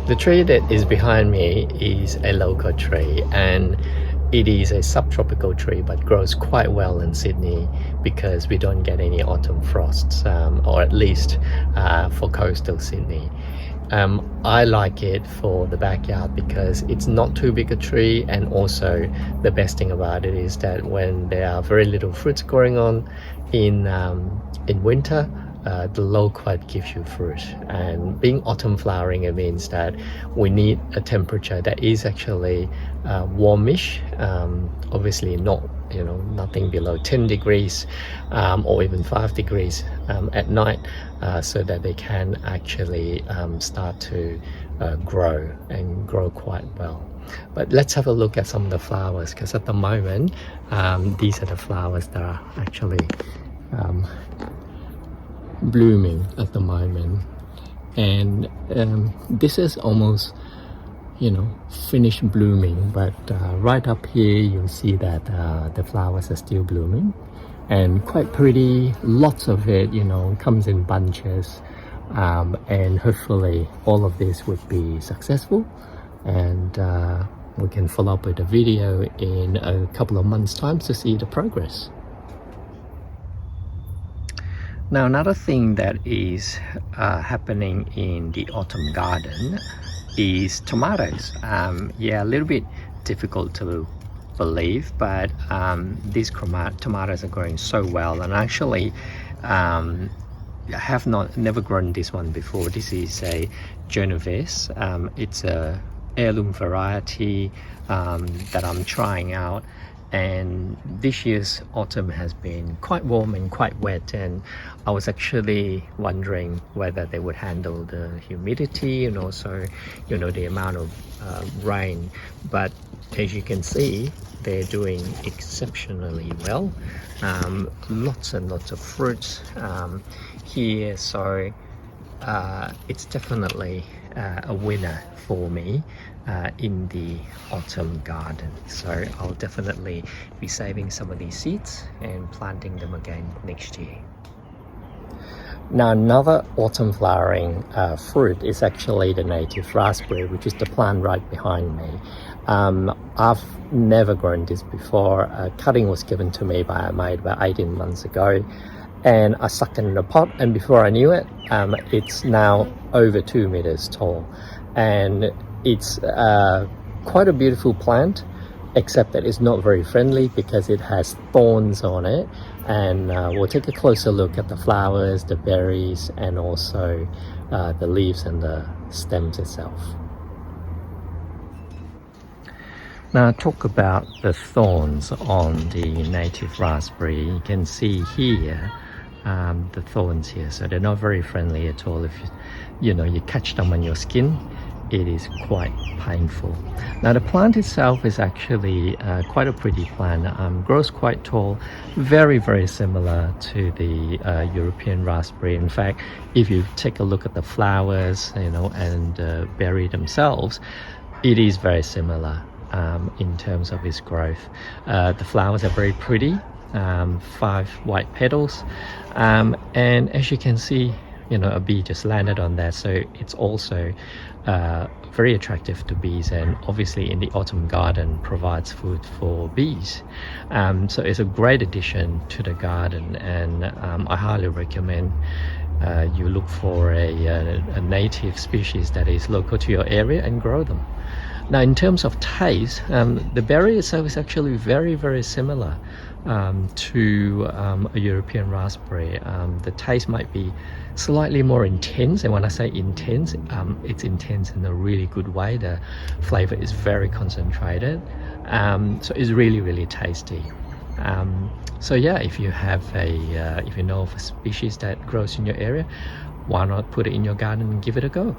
The tree that is behind me is a loquat tree, and it is a subtropical tree but grows quite well in Sydney because we don't get any autumn frosts, or at least for coastal Sydney. I like it for the backyard because it's not too big a tree, and also the best thing about it is that when there are very little fruits growing on in winter, the loquat gives you fruit. And being autumn flowering, it means that we need a temperature that is actually warmish, obviously not, nothing below 10 degrees or even 5 degrees at night, so that they can actually start to grow and grow quite well. But let's have a look at some of the flowers, because at the moment these are the flowers that are actually blooming at the moment. And this is almost finished blooming, but right up here you'll see that the flowers are still blooming and quite pretty. Lots of it comes in bunches, and hopefully all of this would be successful, and we can follow up with a video in a couple of months time to see the progress. Now, another thing that is happening in the autumn garden is tomatoes. Yeah, a little bit difficult to believe, but these tomatoes are growing so well. And actually I have never grown this one before. This is a Genovese. It's a heirloom variety that I'm trying out. And this year's autumn has been quite warm and quite wet, and I was actually wondering whether they would handle the humidity and also the amount of rain. But as you can see, they're doing exceptionally well. Lots and lots of fruits here, so it's definitely a winner for me in the autumn garden. So I'll definitely be saving some of these seeds and planting them again next year. Now, another autumn flowering fruit is actually the native raspberry, which is the plant right behind me. I've never grown this before. A cutting was given to me by a mate about 18 months ago, and I stuck it in a pot, and before I knew it, it's now over 2 meters tall. And it's quite a beautiful plant, except that it's not very friendly because it has thorns on it. And we'll take a closer look at the flowers, the berries, and also the leaves and the stems itself. Now, talk about the thorns on the native raspberry. You can see here the thorns here, so they're not very friendly at all. If you catch them on your skin, it is quite painful. Now, the plant itself is actually quite a pretty plant. Grows quite tall, very similar to the European raspberry. In fact, if you take a look at the flowers and the berry themselves, it is very similar in terms of its growth. The flowers are very pretty, 5 white petals, and as you can see, a bee just landed on that, so it's also very attractive to bees, and obviously in the autumn garden provides food for bees. So it's a great addition to the garden, and I highly recommend you look for a native species that is local to your area and grow them. Now, in terms of taste, the berry itself is actually very similar to a European raspberry. The taste might be slightly more intense, and when I say intense, it's intense in a really good way. The flavor is very concentrated, so it's really tasty. So yeah, if you have if you know of a species that grows in your area, why not put it in your garden and give it a go?